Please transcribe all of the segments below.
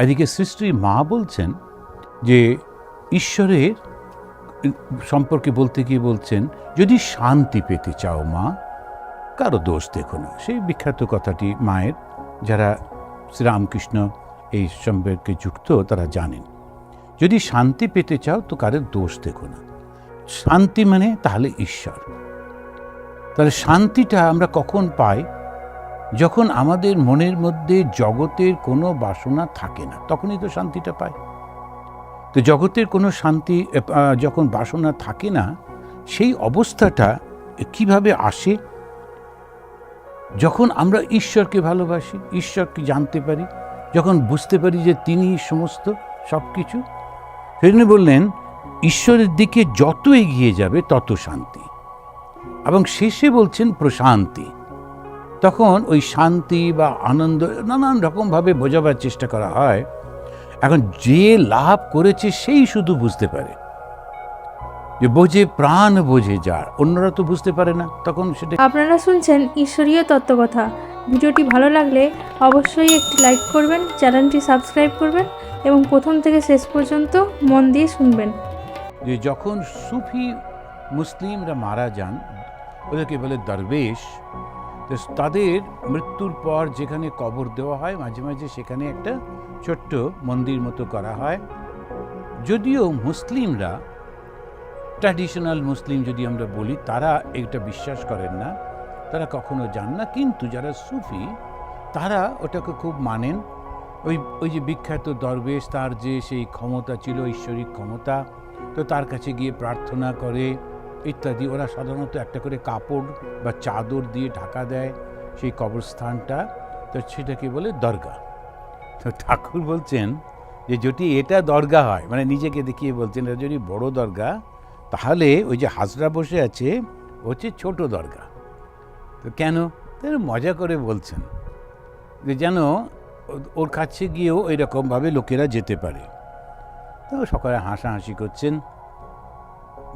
এদিকে সৃষ্টি মা বলছেন যে ঈশ্বরের সম্পর্কে বলতে গিয়ে বলছেন, যদি শান্তি পেতে চাও মা, কারো দোষ দেখো না। সেই বিখ্যাত কথাটি মায়ের, যারা শ্রীরামকৃষ্ণ এই সম্পর্কে যুক্ত তারা জানেন। যদি শান্তি পেতে চাও তো কারোর দোষ দেখো না। শান্তি মানে তাহলে ঈশ্বর। তাহলে শান্তিটা আমরা কখন পাই? যখন আমাদের মনের মধ্যে জগতের কোনো বাসনা থাকে না, তখনই তো শান্তিটা পাই। তো জগতের কোনো শান্তি যখন বাসনা থাকে না, সেই অবস্থাটা কিভাবে আসে? যখন আমরা ঈশ্বরকে ভালোবাসি, ঈশ্বরকে জানতে পারি, যখন বুঝতে পারি যে তিনি সমস্ত সব কিছু। সেজন্য বললেন, ঈশ্বরের দিকে যত এগিয়ে যাবে তত শান্তি। এবং শেষে বলছেন প্রশান্তি। তখন ওই শান্তি বা আনন্দ নানান রকমভাবে বোঝাবার চেষ্টা করা হয়। এখন যে লাভ করেছে সেই শুধু বুঝতে পারে, যে বোঝে প্রাণ বোঝে যার, অন্যরা তো বুঝতে পারে না। তখন সেটা। আপনারা শুনছেন ঈশ্বরীয় তত্ত্বকথা। ভিডিওটি ভালো লাগলে অবশ্যই একটি লাইক করবেন, চ্যানেলটি সাবস্ক্রাইব করবেন এবং প্রথম থেকে শেষ পর্যন্ত মন দিয়ে শুনবেন। যে যখন সুফি মুসলিমরা মারা যান, ওদেরকে বলে দরবেশ, তো তাদের মৃত্যুর পর যেখানে কবর দেওয়া হয়, মাঝে মাঝে সেখানে একটা ছোট্ট মন্দির মতো করা হয়। যদিও মুসলিমরা, ট্র্যাডিশনাল মুসলিম যদি আমরা বলি, তারা এটা বিশ্বাস করেন না, তারা কখনো যান না। কিন্তু যারা সুফি তারা ওটাকে খুব মানেন। ওই যে বিখ্যাত দরবেশ, তার যে সেই ক্ষমতা ছিল, ঈশ্বরিক ক্ষমতা, তো তার কাছে গিয়ে প্রার্থনা করে ইত্যাদি। ওরা সাধারণত একটা করে কাপড় বা চাদর দিয়ে ঢাকা দেয় সেই কবরস্থানটা, তো সেটাকে বলে দরগা। তো ঠাকুর বলছেন যে যদি এটা দরগা হয়, মানে নিজেকে দেখিয়ে বলছেন এটা যদি বড় দরগা, তাহলে ওই যে হাজরা বসে আছে হচ্ছে ছোট দরগা। তো কেন? তার মজা করে বলছেন যে যেন ওর কাছে গিয়েও এরকমভাবে লোকেরা যেতে পারে। তো সকালে হাসাহাসি করছেন।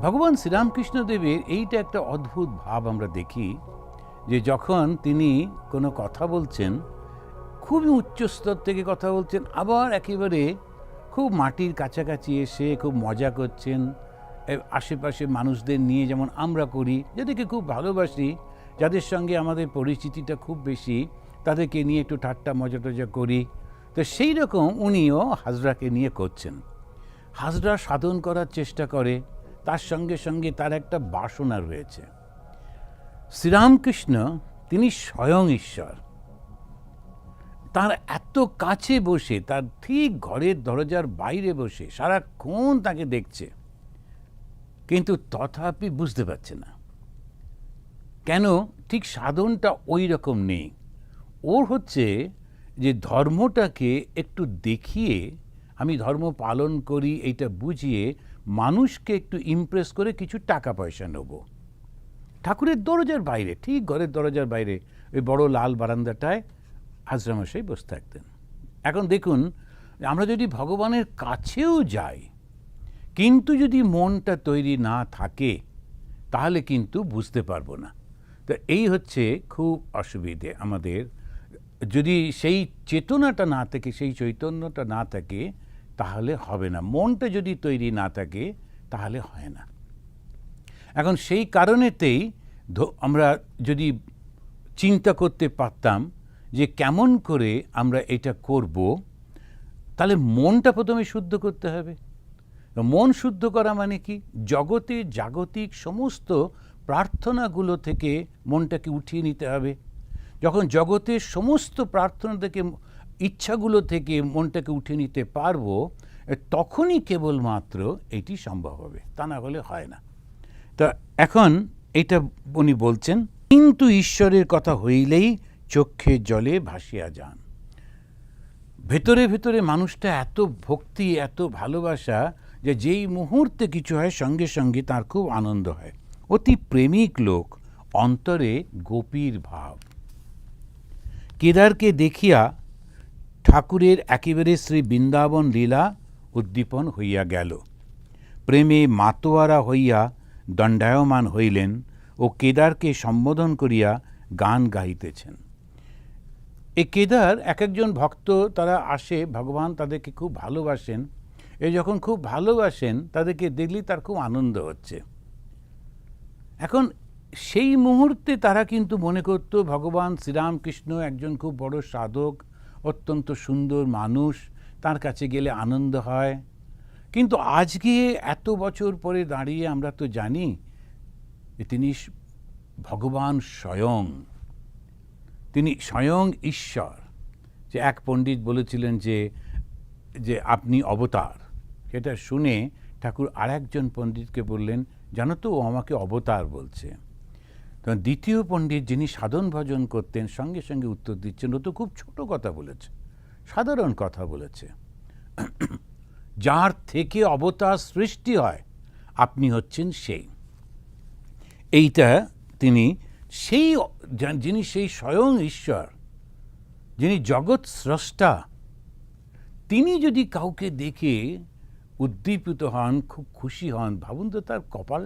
ভগবান শ্রীরামকৃষ্ণদেবের এইটা একটা অদ্ভুত ভাব আমরা দেখি, যে যখন তিনি কোনো কথা বলছেন, খুবই উচ্চস্তর থেকে কথা বলছেন, আবার একেবারে খুব মাটির কাছাকাছি এসে খুব মজা করছেন। আশেপাশে মানুষদের নিয়ে যেমন আমরা করি, যাদেরকে খুব ভালোবাসি, যাদের সঙ্গে আমাদের পরিচিতিটা খুব বেশি, তাদেরকে নিয়ে একটু ঠাট্টা মজা টজা করি। তো সেই রকম উনিও হাজরাকে নিয়ে করছেন। হাজরা সাধন করার চেষ্টা করে, তার সঙ্গে সঙ্গে তার একটা বাসনা রয়েছে। শ্রীরামকৃষ্ণ তিনি স্বয়ং ঈশ্বর, তার এত কাছে বসে, তার ঠিক ঘরের দরজার বাইরে বসে সারাক্ষণ তাকে দেখছে, কিন্তু তথাপি বুঝতে পারছে না কেন। ঠিক সাধনটা ওই রকম নেই। ওর হচ্ছে যে ধর্মটাকে একটু দেখিয়ে, আমি ধর্ম পালন করি এইটা বুঝিয়ে মানুষকে একটু ইমপ্রেস করে কিছু টাকা পয়সা নেব। ঠাকুরের দরজার বাইরে, ঠিক ঘরের দরজার বাইরে ওই বড় লাল বারান্দাটায় হাজরামশাই বসে থাকতেন। এখন দেখুন, আমরা যদি ভগবানের কাছেও যাই, কিন্তু যদি মনটা তৈরি না থাকে, তাহলে কিন্তু বুঝতে পারবো না। তো এই হচ্ছে খুব অসুবিধে আমাদের। যদি সেই চেতনাটা না থাকে, সেই চৈতন্যটা না থাকে, তাহলে হবে না। মনটা যদি তৈরি না থাকে, তাহলে হয় না। এখন সেই কারণেতেই আমরা যদি চিন্তা করতে পারতাম যে কেমন করে আমরা এটা করব, তাহলে মনটা প্রথমে শুদ্ধ করতে হবে। মন শুদ্ধ করা মানে কি? জগতে জাগতিক সমস্ত প্রার্থনাগুলো থেকে মনটাকে উঠিয়ে নিতে হবে। যখন জগতের সমস্ত প্রার্থনা থেকে, ইচ্ছাগুলো থেকে মনটাকে উঠিয়ে নিতে পারবো, তখনই কেবলমাত্র এটি সম্ভব হবে, তা না হলে হয় না। তা এখন এটা উনি বলছেন, কিন্তু ঈশ্বরের কথা হইলেই চক্ষে জলে ভাসিয়া যান। ভেতরে ভেতরে মানুষটা এত ভক্তি, এত ভালোবাসা, যে যেই মুহূর্তে কিছু হয় সঙ্গে সঙ্গে তার খুব আনন্দ হয়। অতি প্রেমিক লোক, অন্তরে গোপীর ভাব। কেদারকে দেখিয়া ঠাকুরের একেবারে শ্রী বৃন্দাবন লীলা উদ্দীপন হইয়া গেল। প্রেমে মাতোয়ারা হইয়া দণ্ডায়মান হইলেন ও কেদারকে সম্বোধন করিয়া গান গাইতেছেন। এই কেদার এক একজন ভক্ত তারা আসে, ভগবান তাদেরকে খুব ভালোবাসেন। এই যখন খুব ভালোবাসেন তাদেরকে দেখলেই তার খুব আনন্দ হচ্ছে। এখন সেই মুহূর্তে তারা কিন্তু মনে করত ভগবান শ্রীরামকৃষ্ণ একজন খুব বড় সাধক, অত্যন্ত সুন্দর মানুষ, তার কাছে গেলে আনন্দ হয়। কিন্তু আজকে এত বছর পরে দাঁড়িয়ে আমরা তো জানি যে তিনি ভগবান স্বয়ং, তিনি স্বয়ং ঈশ্বর। যে এক পণ্ডিত বলেছিলেন যে যে আপনি অবতার, সেটা শুনে ঠাকুর আর একজন পণ্ডিতকে বললেন, জানো তো ও আমাকে অবতার বলছে। তখন দ্বিতীয় পণ্ডিত যিনি সাধন ভজন করতেন সঙ্গে সঙ্গে উত্তর দিচ্ছেন, ও তো খুব ছোট কথা বলেছে, সাধারণ কথা বলেছে। যার থেকে অবতার সৃষ্টি হয় আপনি হচ্ছেন সেই। এইটা তিনি সেই, যিনি সেই স্বয়ং ঈশ্বর, যিনি জগৎ স্রষ্টা, তিনি যদি কাউকে দেখে উদ্দীপিত হন, খুব খুশি হন, ভাবুন তো তার কপাল,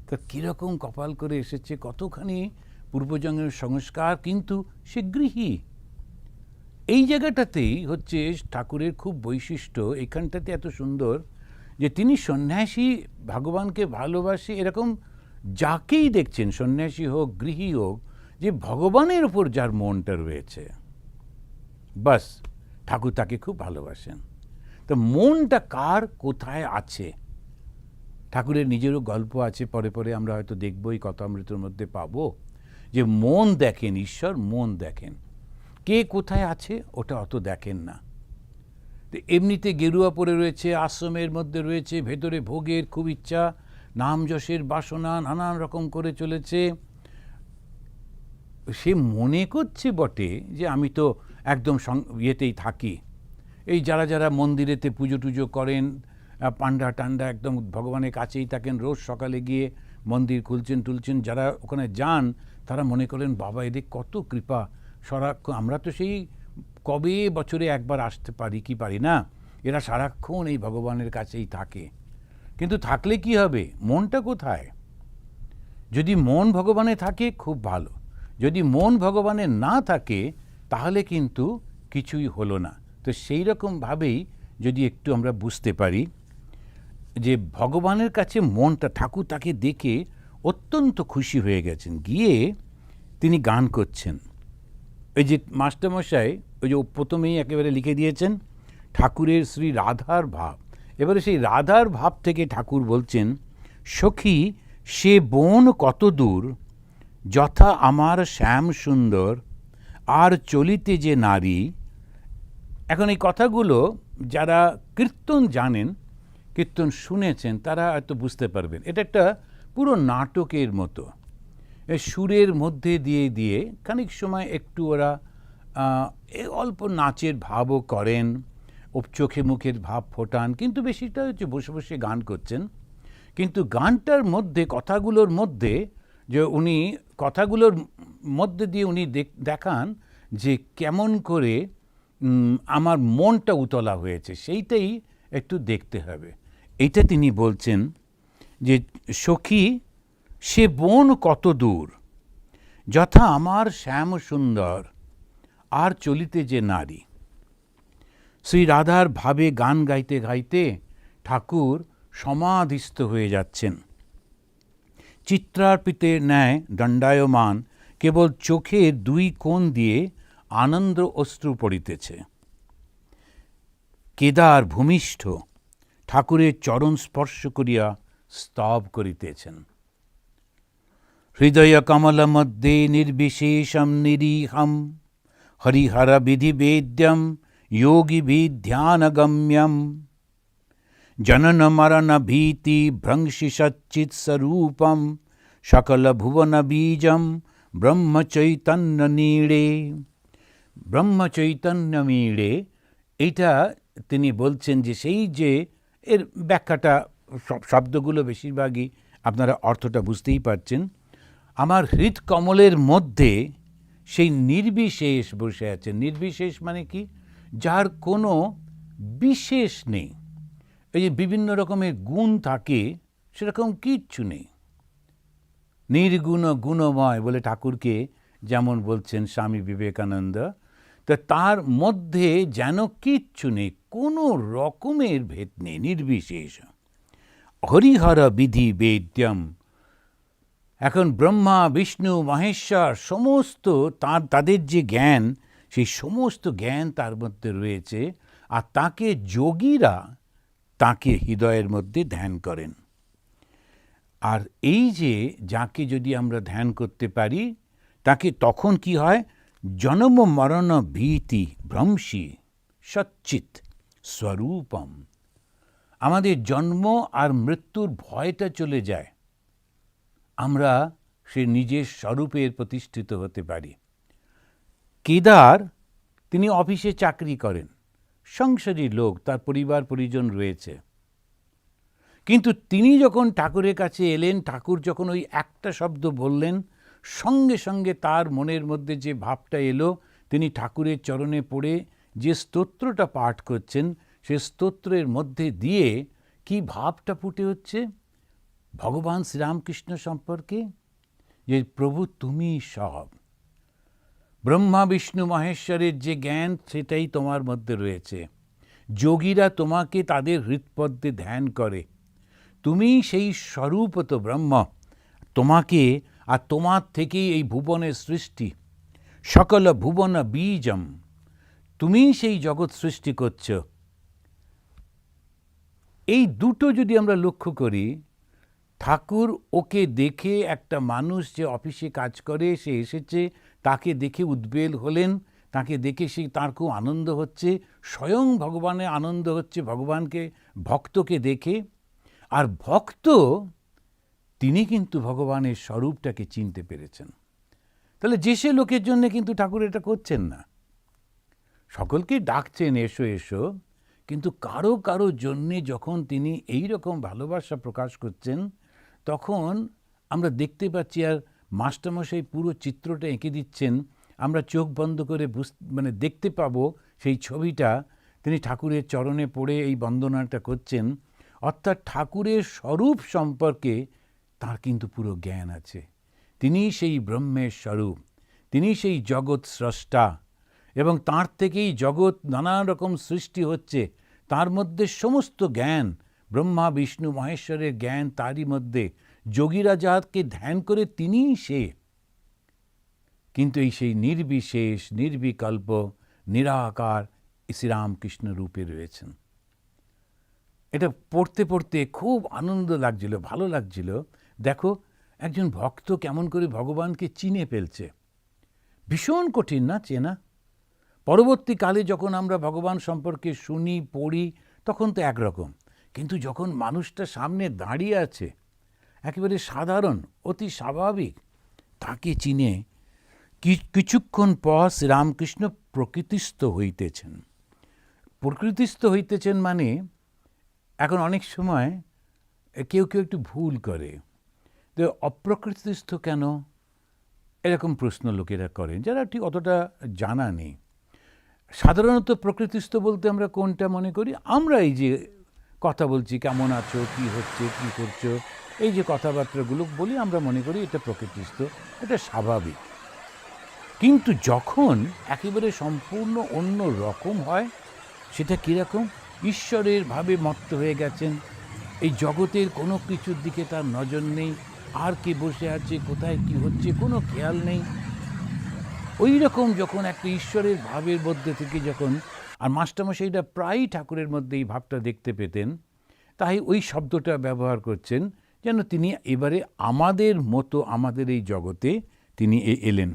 তার কীরকম কপাল করে এসেছে, কতখানি পূর্বজন্মের সংস্কার, কিন্তু সে গৃহী। এই জায়গাটাতেই হচ্ছে ঠাকুরের খুব বৈশিষ্ট্য। এখানটাতে এত সুন্দর যে তিনি সন্ন্যাসী, ভগবানকে ভালোবাসে এরকম যাকেই দেখছেন, সন্ন্যাসী হোক গৃহী হোক, যে ভগবানের ওপর যার মনটা রয়েছে, বাস ঠাকুর তাকে খুব ভালোবাসেন। তো মনটা কার কোথায় আছে, ঠাকুরের নিজেরও গল্প আছে, পরে পরে আমরা হয়তো দেখব, এই কথামৃতের মধ্যে পাবো, যে মন দেখেন, ঈশ্বর মন দেখেন, কে কোথায় আছে ওটা অত দেখেন না। তো এমনিতে গেরুয়া পরে রয়েছে, আশ্রমের মধ্যে রয়েছে, ভেতরে ভোগের খুব ইচ্ছা, নাম যশের বাসনা নানান রকম করে চলেছে। সে মনে করছে বটে যে আমি তো একদম ইয়েতেই থাকি। এই যারা যারা মন্দিরেতে পুজো টুজো করেন, পান্ডা টান্ডা একদম ভগবানের কাছেই থাকেন, রোজ সকালে গিয়ে মন্দির খুলছেন টুলছেন, যারা ওখানে যান তারা মনে করেন বাবা এদের কত কৃপা, সারাক্ষণ, আমরা তো সেই কবে বছরে একবার আসতে পারি কি পারি না, এরা সারাক্ষণ এই ভগবানের কাছেই থাকে। কিন্তু থাকলে কি হবে, মনটা কোথায়? যদি মন ভগবানে থাকে খুব ভালো, যদি মন ভগবানে না থাকে তাহলে কিন্তু কিছুই হলো না। তো সেই রকমভাবেই যদি একটু আমরা বুঝতে পারি যে ভগবানের কাছে মনটা, ঠাকুর তাকে দেখে অত্যন্ত খুশি হয়ে গেছেন, গিয়ে তিনি গান করছেন। এই যে মাস্টারমশাই ওই যে প্রথমেই একেবারে লিখে দিয়েছেন ঠাকুরের শ্রী রাধার ভাব। এবারে সেই রাধার ভাব থেকে ঠাকুর বলছেন, সখী সে বন কত দূর, যথা আমার শ্যাম সুন্দর, আর চলিতে যে নারী। এখন এই কথাগুলো যারা কীর্তন জানেন, কীর্তন শুনেছেন, তারা হয়তো বুঝতে পারবেন। এটা একটা পুরো নাটকের মতো, সুরের মধ্যে দিয়ে দিয়ে খানিক সময় একটু ওরা অল্প নাচের ভাবও করেন, চোখে মুখের ভাব ফোটান, কিন্তু বেশিটা হচ্ছে বসে বসে গান করছেন। কিন্তু গানটার মধ্যে, কথাগুলোর মধ্যে, যে উনি কথাগুলোর মধ্যে দিয়ে উনি দেখান যে কেমন করে আমার মনটা উতলা হয়েছে, সেইটাই একটু দেখতে হবে। এইটা তিনি বলছেন যে সখী সে বন কত দূর, যথা আমার শ্যাম সুন্দর, আর চলিতে যে নারী। শ্রী রাধার ভাবে গান গাইতে গাইতে ঠাকুর সমাধিস্থ হয়ে যাচ্ছেন, চিত্রার্পিতের ন্যায় দণ্ডায়মান, কেবল চোখের দুই কোণ দিয়ে আনন্দ অশ্রু পড়িতেছে। কেদার ভূমিষ্ঠ ঠাকুরের চরণ স্পর্শ করিয়া স্তব করিতেছেন। হৃদয় কমল মধ্যে নির্বিশেষম নিরীহম, হরিহর বিধিবেদ্যম যোগী ধ্যানগম্যম, জনন মরণ ভীতি ভ্রংশি সচ্চিৎ স্বরূপম, সকল ভুবন বীজম ব্রহ্মচৈতন্য নীড়ে। ব্রহ্মচৈতন্য নীড়ে, এইটা তিনি বলছেন যে সেই যে এর ব্যাখ্যাটা, শব্দগুলো বেশিরভাগই আপনারা অর্থটা বুঝতেই পারছেন। আমার হৃদকমলের মধ্যে সেই নির্বিশেষ বসে আছে। নির্বিশেষ মানে কি? যার কোনো বিশেষ নেই। এই যে বিভিন্ন রকমের গুণ থাকে, সেরকম কিচ্ছু নেই। নির্গুণ গুণময় বলে ঠাকুরকে যেমন বলছেন স্বামী বিবেকানন্দ, তো তার মধ্যে যেন কিচ্ছু নেই, কোনো রকমের ভেদ নেই, নির্বিশেষ। হরিহর বিধি বেদ্যম, এখন ব্রহ্মা বিষ্ণু মহেশ্বর সমস্ত তাদের যে জ্ঞান, সেই সমস্ত জ্ঞান তার মধ্যে রয়েছে। আর তাকে যোগীরা তাকে হৃদয়ের মধ্যে ধ্যান করেন। আর এই যে যাকে যদি আমরা ধ্যান করতে পারি, তাকে তখন কি হয়, জন্ম মরণ ভীতি ভ্রংশী সচ্চিত স্বরূপম, আমাদের জন্ম আর মৃত্যুর ভয়টা চলে যায়, আমরা সে নিজের স্বরূপের প্রতিষ্ঠিত হতে পারি। কেদার তিনি অফিসে চাকরি করেন, সংসারী লোক, তার পরিবার পরিজন রয়েছে, কিন্তু তিনি যখন ঠাকুরের কাছে এলেন, ঠাকুর যখন ওই একটা শব্দ বললেন, সঙ্গে সঙ্গে তার মনের মধ্যে যে ভাবটা এলো, তিনি ঠাকুরের চরণে পড়ে যে স্তোত্রটা পাঠ করছেন, সে স্তোত্রের মধ্যে দিয়ে কি ভাবটা ফুটে হচ্ছে ভগবান শ্রীরামকৃষ্ণ সম্পর্কে, যে প্রভু তুমি সব, ব্রহ্মা বিষ্ণু মহেশ্বরের যে জ্ঞান সেটাই তোমার মধ্যে রয়েছে। যোগীরা তোমাকে তাদের হৃৎপদ্মে ধ্যান করে, তুমি সেই স্বরূপত ব্রহ্ম, তোমাকে আর তোমার থেকেই এই ভুবনের সৃষ্টি, সকল ভুবন বীজম, তুমি সেই জগৎ সৃষ্টি করছ। এই দুটো যদি আমরা লক্ষ্য করি, ঠাকুর ওকে দেখে, একটা মানুষ যে অফিসে কাজ করে সে এসেছে, তাকে দেখে উদ্বেল হলেন, তাকে দেখে তার খুব আনন্দ হচ্ছে, স্বয়ং ভগবানের আনন্দ হচ্ছে ভগবানকে, ভক্তকে দেখে। আর ভক্ত তিনি কিন্তু ভগবানের স্বরূপটাকে চিনতে পেরেছেন। তাহলে যে সে লোকের জন্য কিন্তু ঠাকুর এটা করছেন না, সকলকে ডাকছেন এসো এসো, কিন্তু কারো কারো জন্যে যখন তিনি এই রকম ভালোবাসা প্রকাশ করছেন, তখন আমরা দেখতে পাচ্ছি, আর মাস্টারমশাই পুরো চিত্রটা এঁকে দিচ্ছেন, আমরা চোখ বন্ধ করে দেখতে পাবো সেই ছবিটা। তিনি ঠাকুরের চরণে পড়ে এই বন্দনাটা করছেন, অর্থাৎ ঠাকুরের স্বরূপ সম্পর্কে তার কিন্তু পুরো জ্ঞান আছে। তিনি সেই ব্রহ্মের স্বরূপ, তিনি সেই জগৎ স্রষ্টা, এবং তার থেকেই জগৎ নানা রকম সৃষ্টি হচ্ছে, তার মধ্যে সমস্ত জ্ঞান, ব্রহ্মা বিষ্ণু মহেশ্বরের জ্ঞান তারই মধ্যে। যোগীরা যাকে ধ্যান করে তিনিই সে, কিন্তু এই সেই নির্বিশেষ নির্বিকল্প নিরাকার শ্রীরামকৃষ্ণ রূপে রয়েছেন। এটা পড়তে পড়তে খুব আনন্দ লাগছিল, ভালো লাগছিল। দেখো একজন ভক্ত কেমন করে ভগবানকে চিনে ফেলছে, ভীষণ কঠিন না চেনা। পরবর্তীকালে যখন আমরা ভগবান সম্পর্কে শুনি পড়ি, তখন তো একরকম, কিন্তু যখন মানুষটা সামনে দাঁড়িয়ে আছে, একেবারে সাধারণ অতি স্বাভাবিক, তাকে চিনে কিছুক্ষণ পর শ্রীরামকৃষ্ণ প্রকৃতিস্থ হইতেছেন। প্রকৃতিস্থ হইতেছেন মানে, এখন অনেক সময় কেউ কেউ একটু ভুল করে, তো অপ্রকৃতিস্থ কেন, এরকম প্রশ্ন লোকেরা করেন, যারা ঠিক অতটা জানা নেই। সাধারণত প্রকৃতিস্থ বলতে আমরা কোনটা মনে করি, আমরা এই যে কথা বলছি, কেমন আছো, কি হচ্ছে, কি করছো, এই যে কথাবার্তাগুলো বলি, আমরা মনে করি এটা প্রকৃতিস্থ, এটা স্বাভাবিক। কিন্তু যখন একেবারে সম্পূর্ণ অন্য রকম হয়, সেটা কীরকম, ঈশ্বরের ভাবে মত্ত হয়ে গেছেন, এই জগতের কোনো কিছুর দিকে তার নজর নেই, আর কে বসে আছে, কোথায় কি হচ্ছে, কোনো খেয়াল নেই। ওই রকম যখন একটা ঈশ্বরের ভাবের মধ্যে থেকে যখন, আর মাস্টারমশাইরা প্রায়ই ঠাকুরের মধ্যে এই ভাবটা দেখতে পেতেন, তাই ওই শব্দটা ব্যবহার করছেন, যেন তিনি এবারে আমাদের মতো, আমাদের এই জগতে তিনি এলেন।